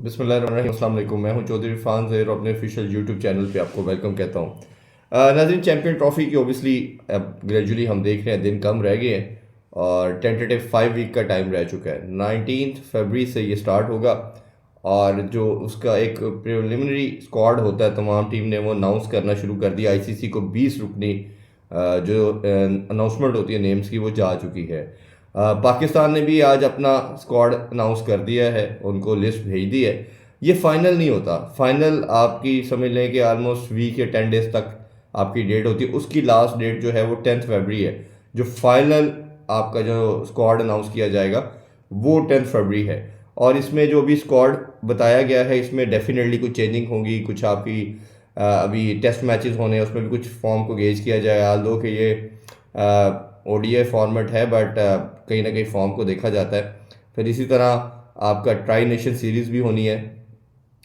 बिस्मिल्लाहिर्रहमानिर्रहीम, अस्सलाम वालेकुम। मैं हूं चौधरी इरफान ज़हीर और अपने ऑफिशियल यूट्यूब चैनल पे आपको वेलकम कहता हूं। नाज़रीन, चैम्पियन ट्रॉफी की ओबियसली अब ग्रेजुअली हम देख रहे हैं दिन कम रह गए हैं और टेंटेटिव 5 वीक का टाइम रह चुका है। 19 फरवरी से ये स्टार्ट होगा और जो उसका एक प्रिलिमिनरी स्क्वाड होता है तमाम टीम ने वो अनाउंस करना शुरू कर दिया। आईसीसी को 20 रुकनी जो अनाउंसमेंट होती है नेम्स की वो जा चुकी है। पाकिस्तान ने भी आज अपना स्क्वाड अनाउंस कर दिया है, उनको लिस्ट भेज दी है। ये फाइनल नहीं होता, फाइनल आपकी समझ लें कि आलमोस्ट वीक या 10 डेज तक आपकी डेट होती है। उसकी लास्ट डेट जो है वो 10 फरवरी है। जो फाइनल आपका जो स्क्वाड अनाउंस किया जाएगा वो 10 फरवरी है। और इसमें जो भी स्क्वाड बताया गया है इसमें डेफिनेटली कुछ चेंजिंग होगी। कुछ आपकी अभी टेस्ट मैचेस होने हैं, उसमें भी कुछ फॉर्म को गेज किया जाएगा। आल्दो कि ये ओडीआई फॉर्मेट है बट कहीं ना कहीं फॉर्म को देखा जाता है। फिर इसी तरह आपका ट्राई नेशन सीरीज़ भी होनी है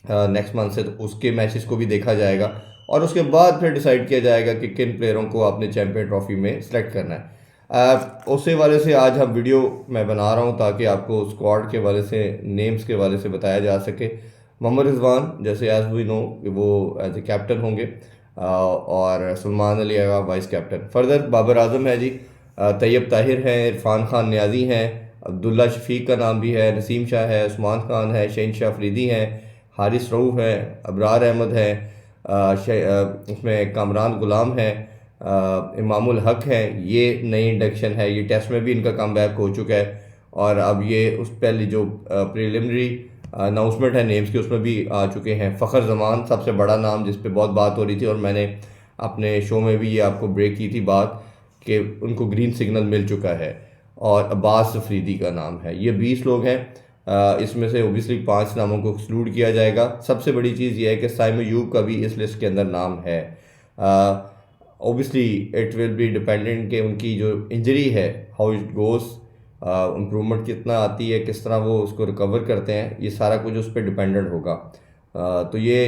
नेक्स्ट मंथ से, तो उसके मैचेस को भी देखा जाएगा और उसके बाद फिर डिसाइड किया जाएगा कि किन प्लेयरों को आपने चैम्पियन ट्रॉफी में सेलेक्ट करना है। उसी वाले से आज हम वीडियो मैं बना रहा हूँ ताकि आपको स्क्वाड के वाले से, नेम्स के वाले से बताया जा सके। मोहम्मद रिजवान जैसे एज वी नो वो एज ए कैप्टन होंगे और Salman Ali Agha vice captain. Further Babar Azam है जी, तैयब ताहिर हैं, इरफान खान न्याजी हैं, अब्दुल्ला शफीक का नाम भी है, नसीम शाह है, उस्मान खान है, शहनशाह अफरीदी हैं, हारिस रऊफ है, अबरार अहमद है, उसमें कामरान गुलाम है, इमामुल हक है। ये नई इंडक्शन है, ये टेस्ट में भी इनका कम बैक हो चुका है और अब ये उस पहली जो प्रिलिमिनरी अनाउंसमेंट है नेम्स की उसमें भी आ चुके हैं। फ़खर जमान सबसे बड़ा नाम जिस पे बहुत बात हो रही थी और मैंने अपने शो में भी ये आपको ब्रेक की थी बात कि उनको ग्रीन सिग्नल मिल चुका है। और अब्बास अफरीदी का नाम है। ये 20 लोग हैं, इसमें से ओबियसली 5 नामों को एक्सक्लूड किया जाएगा। सबसे बड़ी चीज़ ये है कि साइम अयूब का भी इस लिस्ट के अंदर नाम है। Obviously it will be dependent कि उनकी जो इंजरी है हाउ इट गोज़, इम्प्रूवमेंट कितना आती है, किस तरह वो उसको रिकवर करते हैं, ये सारा कुछ उस पर डिपेंडेंट होगा। तो ये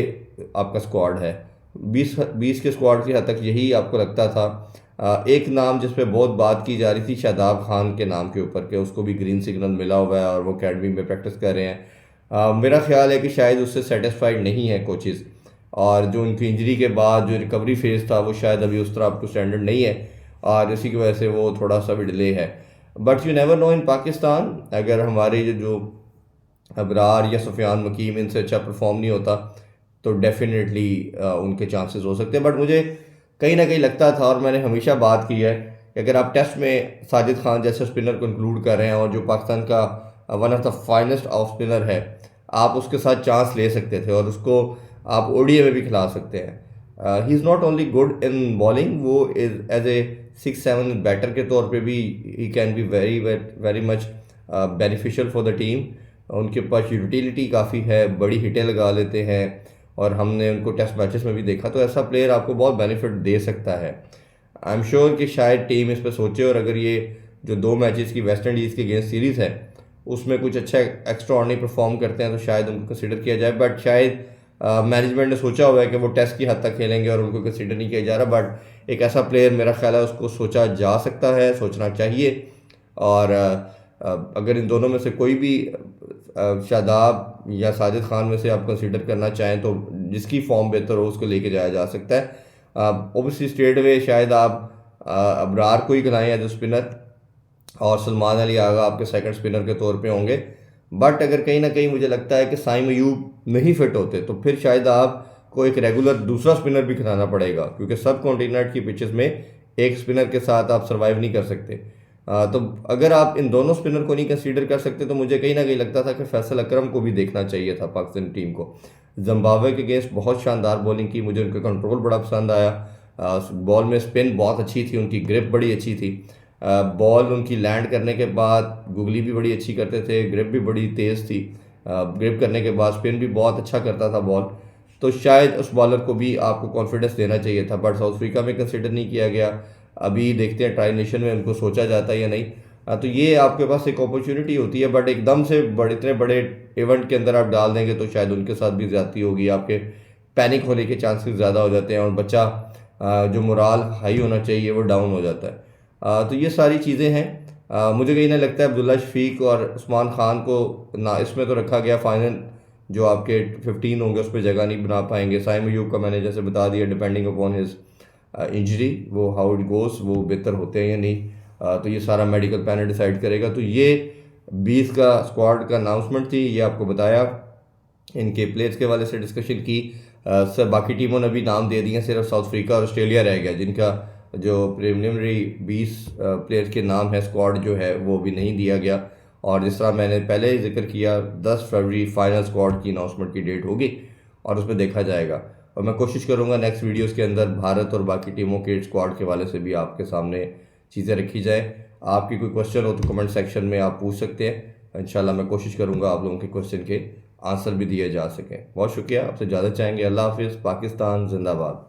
आपका स्क्वाड है। 20 के स्क्वाड की हद तक यही आपको लगता था। एक नाम जिस पे बहुत बात की जा रही थी शादाब खान के नाम के ऊपर कि उसको भी ग्रीन सिग्नल मिला हुआ है और वो अकेडमी में प्रैक्टिस कर रहे हैं। मेरा ख्याल है कि शायद उससे सेटिस्फाइड नहीं है कोचेज़ और जो उनकी इंजरी के बाद जो रिकवरी फेज़ था वो शायद अभी उस तरह अप टू स्टैंडर्ड नहीं है और इसी की वजह से वो थोड़ा सा भी डिले है। बट यू नेवर नो इन पाकिस्तान, अगर हमारे जो अबरार या सुफियान मकीम इनसे अच्छा परफॉर्म नहीं होता तो डेफिनेटली उनके चांसेस हो सकते हैं। बट मुझे कहीं ना कहीं लगता था और मैंने हमेशा बात की है कि अगर आप टेस्ट में साजिद खान जैसे स्पिनर को इंक्लूड कर रहे हैं और जो पाकिस्तान का one of the finest off spinner है, आप उसके साथ चांस ले सकते थे और उसको आप ओडीआई में भी खिला सकते हैं। He is not only good in bowling, वो इज एज ए 6-7 बैटर के तौर पे भी he can be very very much beneficial for the team. उनके पास यूटिलिटी काफ़ी है, बड़ी हिटें लगा लेते हैं और हमने उनको टेस्ट मैचेस में भी देखा, तो ऐसा प्लेयर आपको बहुत बेनिफिट दे सकता है। आई एम श्योर कि शायद टीम इस पर सोचे और अगर ये जो 2 मैचेस की वेस्ट इंडीज़ के अगेंस्ट सीरीज़ है उसमें कुछ अच्छा एक्स्ट्रा ऑर्डिनरी परफॉर्म करते हैं तो शायद उनको कंसिडर किया जाए। बट शायद मैनेजमेंट ने सोचा हुआ है कि वो टेस्ट की हद तक खेलेंगे और उनको कंसिडर नहीं किया जा रहा। बट एक ऐसा प्लेयर मेरा ख्याल है उसको सोचा जा सकता है, सोचना चाहिए। और अगर इन दोनों में से कोई भी शादाब या साजिद खान में से आप कंसीडर करना चाहें तो जिसकी फॉर्म बेहतर हो उसको लेके जाया जा सकता है। ओबियसली स्ट्रेट वे शायद आप अबरार को ही खिलाएं एज स्पिनर और सलमान अली आगा आपके सेकंड स्पिनर के तौर पे होंगे। बट अगर कहीं ना कहीं मुझे लगता है कि साइम अयूब नहीं फिट होते तो फिर शायद आपको एक रेगुलर दूसरा स्पिनर भी खिलाना पड़ेगा क्योंकि सब कॉन्टिनेंट की पिचेस में एक स्पिनर के साथ आप सर्वाइव नहीं कर सकते। तो अगर आप इन दोनों स्पिनर को नहीं कंसीडर कर सकते तो मुझे कहीं ना कहीं लगता था कि फैसल अकरम को भी देखना चाहिए था पाकिस्तान टीम को। जिम्बाब्वे के अगेंस्ट बहुत शानदार बॉलिंग की, मुझे उनका कंट्रोल बड़ा पसंद आया। बॉल में स्पिन बहुत अच्छी थी, उनकी ग्रिप बड़ी अच्छी थी। बॉल उनकी लैंड करने के बाद गुगली भी बड़ी अच्छी करते थे, ग्रिप भी बड़ी तेज़ थी। ग्रिप करने के बाद स्पिन भी बहुत अच्छा करता था बॉल। तो शायद उस बॉलर को भी आपको कॉन्फिडेंस देना चाहिए था बट साउथ अफ्रीका में कंसिडर नहीं किया गया। अभी देखते हैं ट्राई नेशन में उनको सोचा जाता है या नहीं। तो ये आपके पास एक अपॉर्चुनिटी होती है बट एकदम से बड़े इतने बड़े इवेंट के अंदर आप डाल देंगे तो शायद उनके साथ भी ज़्यादती होगी, आपके पैनिक होने के चांसेस ज़्यादा हो जाते हैं और बच्चा जो मोराल हाई होना चाहिए वो डाउन हो जाता है। तो ये सारी चीज़ें हैं। मुझे कहीं ना लगता है अब्दुल्ला शफीक और उस्मान खान को ना इसमें तो रखा गया फाइनल जो आपके 15 होंगे उस पर जगह नहीं बना पाएंगे। साइम अयूब का मैंने जैसे बता दिया, डिपेंडिंग अपॉन हिज इंजरी वो हाउ इट गोस वो बेहतर होते हैं या नहीं। तो ये सारा मेडिकल पैनल डिसाइड करेगा। तो ये 20 का स्क्वाड का अनाउंसमेंट थी, ये आपको बताया, इनके प्लेयर्स के वाले से डिस्कशन की। सब बाकी टीमों ने भी नाम दे दिए, सिर्फ साउथ अफ्रीका और ऑस्ट्रेलिया रह गया जिनका जो प्रिलिमिनरी 20 प्लेयर्स के नाम है, स्क्वाड जो है वो भी नहीं दिया गया। और जिस तरह मैंने पहले ही जिक्र किया, 10 फरवरी फाइनल स्क्वाड की अनाउंसमेंट की डेट होगी और उसमें देखा जाएगा। और मैं कोशिश करूँगा नेक्स्ट वीडियोज़ के अंदर भारत और बाकी टीमों के स्क्वाड के वाले से भी आपके सामने चीज़ें रखी जाए। आपकी कोई क्वेश्चन हो तो कमेंट सेक्शन में आप पूछ सकते हैं। इंशाल्लाह मैं कोशिश करूँगा आप लोगों के क्वेश्चन के आंसर भी दिए जा सकें। बहुत शुक्रिया, आपसे ज़्यादा चाहेंगे। अल्लाह हाफिज़। पाकिस्तान जिंदाबाद।